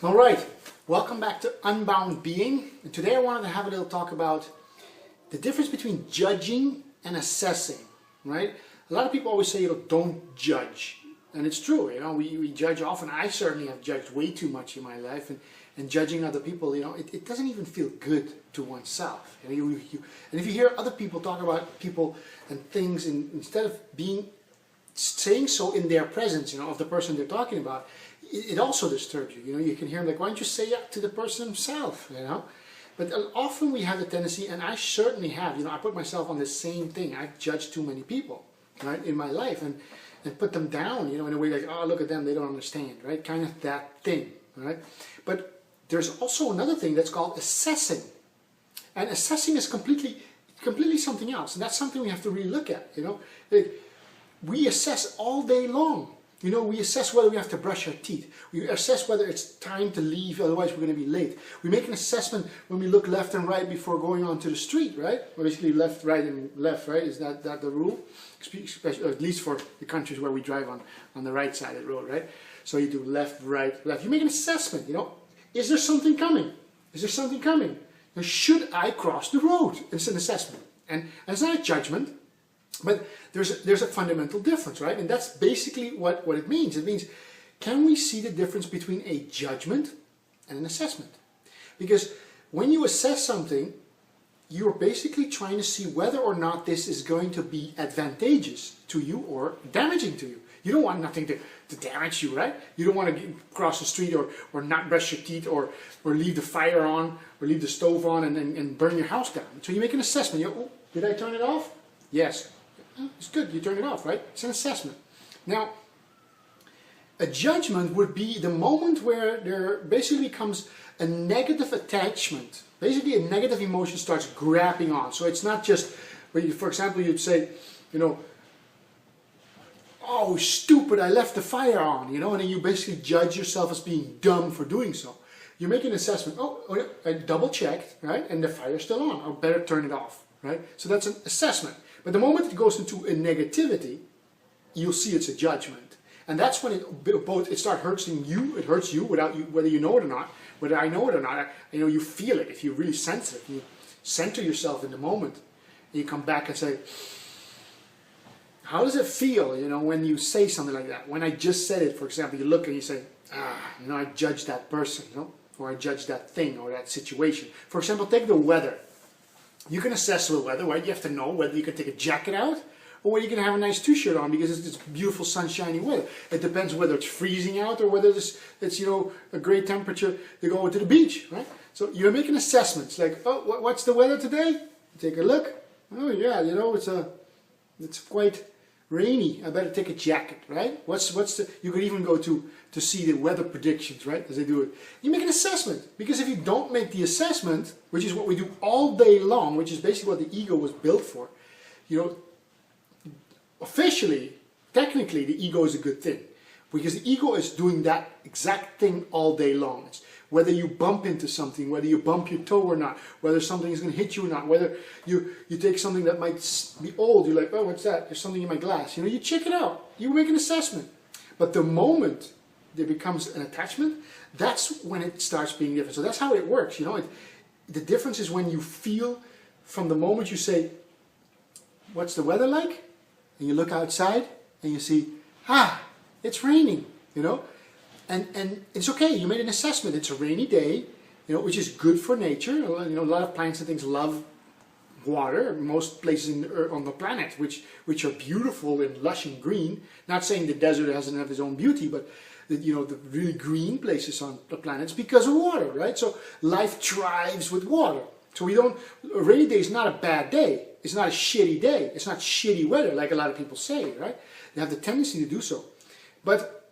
All right, welcome back to Unbound Being. And today I wanted to have a little talk about the difference between judging and assessing, right? A lot of people always say, don't judge. And it's true, we judge often. I certainly have judged way too much in my life, and judging other people, it doesn't even feel good to oneself. And if you hear other people talk about people and things, instead of saying so in their presence, of the person they're talking about, it also disturbs you. You can hear them like, why don't you say that to the person himself, But often we have the tendency, and I certainly have, I put myself on the same thing. I've judged too many people, right, in my life, and put them down, in a way like, oh, look at them, they don't understand, right? Kind of that thing, right? But there's also another thing that's called assessing. And assessing is completely something else. And that's something we have to really look at, We assess all day long. We assess whether we have to brush our teeth. We assess whether it's time to leave, otherwise we're going to be late. We make an assessment when we look left and right before going onto the street, right? Or basically left, right, and left, right? Is that the rule? Especially, at least for the countries where we drive on the right side of the road, right? So you do left, right, left. You make an assessment, Is there something coming? Is there something coming? Should I cross the road? It's an assessment. And it's not a judgment. But there's a fundamental difference, right? And that's basically what it means. It means, can we see the difference between a judgment and an assessment? Because when you assess something, you're basically trying to see whether or not this is going to be advantageous to you or damaging to you. You don't want nothing to damage you, right? You don't want to cross the street or not brush your teeth or leave the fire on or leave the stove on and burn your house down. So you make an assessment. Oh, did I turn it off? Yes. It's good, you turn it off, right? It's an assessment. Now, a judgment would be the moment where there basically becomes a negative attachment. Basically, a negative emotion starts grabbing on. So it's not just, for example, you'd say, oh, stupid, I left the fire on, and then you basically judge yourself as being dumb for doing so. You make an assessment, oh, I double checked, right? And the fire's still on, I better turn it off, right? So that's an assessment. But the moment it goes into a negativity, you'll see it's a judgment. And that's when it starts hurting you, it hurts you, whether you know it or not, whether I know it or not, you feel it if you really sense it. You center yourself in the moment, and you come back and say, how does it feel, when you say something like that? When I just said it, for example, you look and you say, I judge that person, or I judge that thing or that situation. For example, take the weather. You can assess the weather, right? You have to know whether you can take a jacket out or whether you can have a nice t-shirt on because it's beautiful sunshiny weather. It depends whether it's freezing out or whether it's a great temperature to go to the beach, right? So you make an assessment. It's like, oh, what's the weather today? You take a look. Oh yeah, it's quite rainy. I better take a jacket, right? You could even go to see the weather predictions, right? As they do it. You make an assessment. Because if you don't make the assessment, which is what we do all day long, which is basically what the ego was built for, officially, technically, the ego is a good thing. Because the ego is doing that exact thing all day long. It's whether you bump into something, whether you bump your toe or not, whether something is going to hit you or not, whether you take something that might be old, you're like, oh, what's that? There's something in my glass. You check it out. You make an assessment. But the moment there becomes an attachment, that's when it starts being different. So that's how it works. The difference is when you feel from the moment you say, what's the weather like? And you look outside and you see, it's raining, And it's okay, you made an assessment. It's a rainy day, which is good for nature. A lot of plants and things love water. Most places on the planet, which are beautiful and lush and green. Not saying the desert doesn't have its own beauty, but the really green places on the planet is because of water, right? So life thrives with water. So a rainy day is not a bad day. It's not a shitty day. It's not shitty weather like a lot of people say, right? They have the tendency to do so. But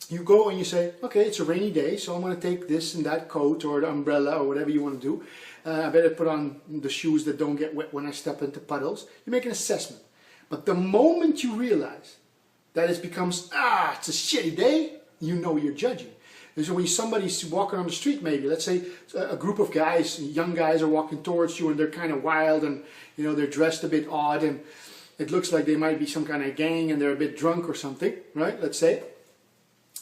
you go and you say, okay, it's a rainy day, so I'm going to take this and that coat or the umbrella or whatever you want to do. I better put on the shoes that don't get wet when I step into puddles. You make an assessment. But the moment you realize that it becomes, it's a shitty day, you're judging. And so when somebody's walking on the street, maybe, let's say a group of guys, young guys are walking towards you and they're kind of wild and, they're dressed a bit odd and it looks like they might be some kind of gang and they're a bit drunk or something, right? Let's say.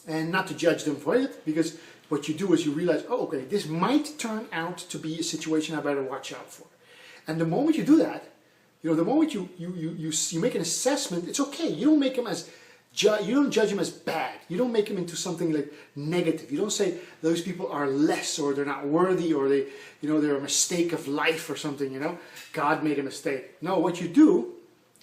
And not to judge them for it, because what you do is you realize, oh, okay, this might turn out to be a situation I better watch out for. And the moment you do that, the moment you make an assessment, it's okay. You don't make them as you don't judge them as bad. You don't make them into something like negative. You don't say those people are less, or they're not worthy, or they're a mistake of life or something. God made a mistake. No, what you do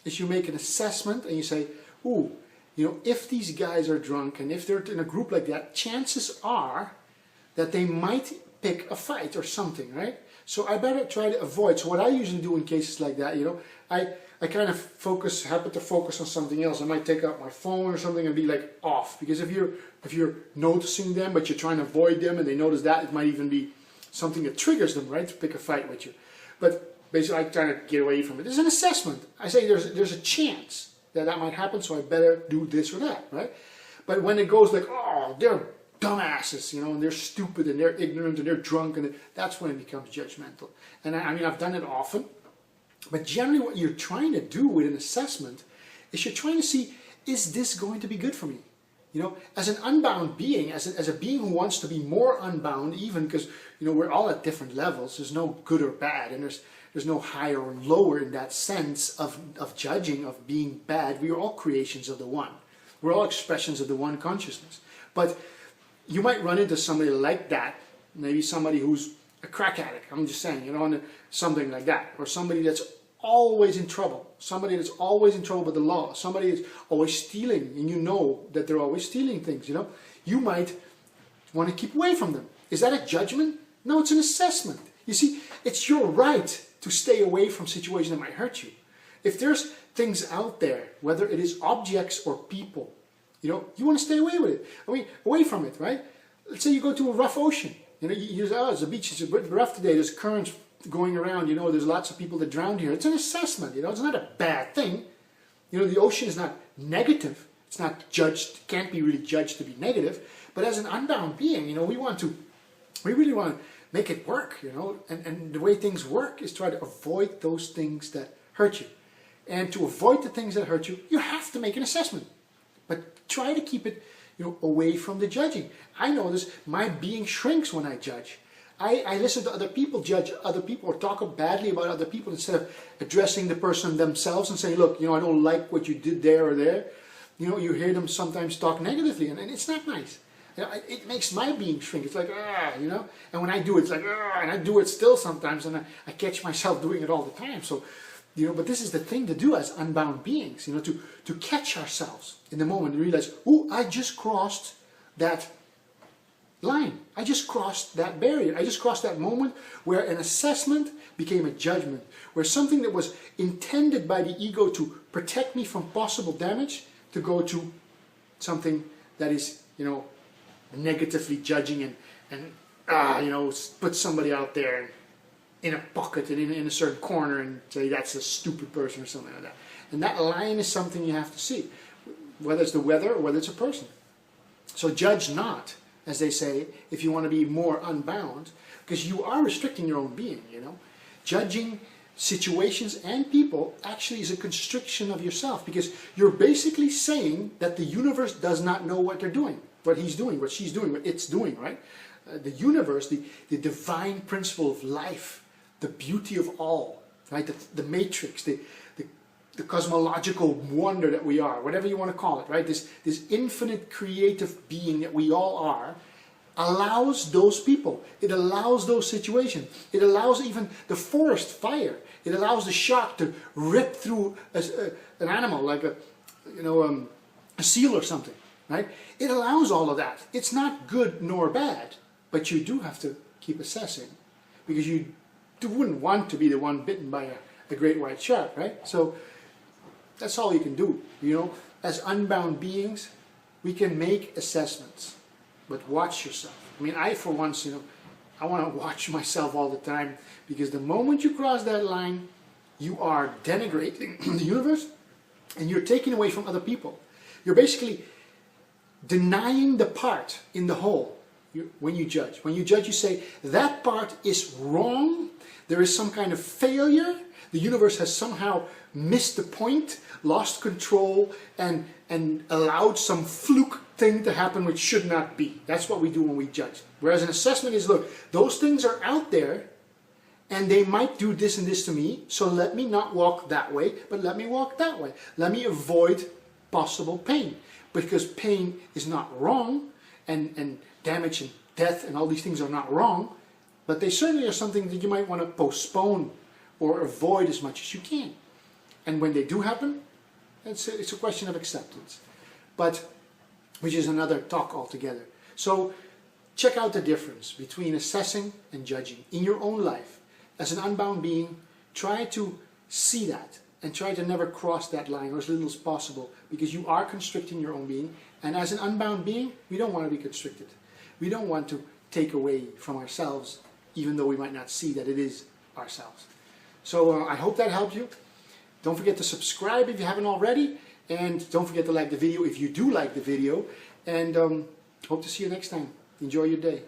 is you make an assessment and you say, ooh, if these guys are drunk and if they're in a group like that, chances are that they might pick a fight or something, right? So I better try to avoid. So what I usually do in cases like that, I kind of happen to focus on something else. I might take out my phone or something and be like off. Because if you're noticing them but you're trying to avoid them and they notice that, it might even be something that triggers them, right, to pick a fight with you. But basically I try to get away from it. It's an assessment. I say there's a chance that might happen, so I better do this or that, right? But when it goes like, oh, they're dumbasses, and they're stupid and they're ignorant and they're drunk, and that's when it becomes judgmental. And I mean, I've done it often, but generally what you're trying to do with an assessment is you're trying to see, is this going to be good for me? As an unbound being, as a being who wants to be more unbound, even because, we're all at different levels. There's no good or bad, and there's no higher or lower in that sense of judging, of being bad. We are all creations of the One. We're all expressions of the One consciousness. But you might run into somebody like that, maybe somebody who's a crack addict, I'm just saying, something like that. Or somebody that's always in trouble. Somebody that's always in trouble with the law. Somebody that's always stealing, and you know that they're always stealing things, You might want to keep away from them. Is that a judgment? No, it's an assessment. You see, it's your right to stay away from situations that might hurt you. If there's things out there, whether it is objects or people, you want to stay away with it. I mean, away from it, right? Let's say you go to a rough ocean. You say, oh, it's a beach, it's a bit rough today, there's currents going around, there's lots of people that drowned here. It's an assessment, it's not a bad thing. The ocean is not negative. It's not judged, can't be really judged to be negative. But as an unbound being, we really want to make it work, and the way things work is try to avoid those things that hurt you. And to avoid the things that hurt you, you have to make an assessment. But try to keep it, away from the judging. I notice my being shrinks when I judge. I listen to other people judge other people or talk badly about other people instead of addressing the person themselves and saying, look, I don't like what you did there or there. You hear them sometimes talk negatively, and it's not nice. It makes my being shrink. It's like, and when I do it, it's like, and I do it still sometimes, and I catch myself doing it all the time. So, but this is the thing to do as unbound beings, to catch ourselves in the moment and realize, oh, I just crossed that line. I just crossed that barrier. I just crossed that moment where an assessment became a judgment, where something that was intended by the ego to protect me from possible damage to go to something that is, negatively judging and put somebody out there in a pocket and in a certain corner and say that's a stupid person or something like that. And that line is something you have to see, whether it's the weather or whether it's a person. So judge not, as they say, if you want to be more unbound, because you are restricting your own being, Judging situations and people actually is a constriction of yourself, because you're basically saying that the universe does not know what they're doing, what he's doing, what she's doing, what it's doing, right? The universe, the divine principle of life, the beauty of all, right? The matrix, the cosmological wonder that we are, whatever you want to call it, right? This infinite creative being that we all are, allows those people. It allows those situations. It allows even the forest fire. It allows the shark to rip through an animal like a seal or something, right? It allows all of that. It's not good nor bad, but you do have to keep assessing, because you wouldn't want to be the one bitten by a great white shark, right? So that's all you can do. As unbound beings, we can make assessments, but watch yourself. I mean, I for once, I want to watch myself all the time, because the moment you cross that line, you are denigrating the universe, and you're taking away from other people. You're basically denying the part in the whole when you judge. When you judge, you say, that part is wrong, there is some kind of failure, the universe has somehow missed the point, lost control, and allowed some fluke thing to happen which should not be. That's what we do when we judge. Whereas an assessment is, look, those things are out there, and they might do this and this to me, so let me not walk that way, but let me walk that way. Let me avoid possible pain. Because pain is not wrong, and damage and death and all these things are not wrong, but they certainly are something that you might want to postpone or avoid as much as you can. And when they do happen, it's a question of acceptance, but which is another talk altogether. So check out the difference between assessing and judging in your own life. As an unbound being, try to see that and try to never cross that line, or as little as possible, because you are constricting your own being. And as an unbound being, we don't want to be constricted. We don't want to take away from ourselves, even though we might not see that it is ourselves. So I hope that helped you. Don't forget to subscribe if you haven't already, and don't forget to like the video if you do like the video, and hope to see you next time. Enjoy your day.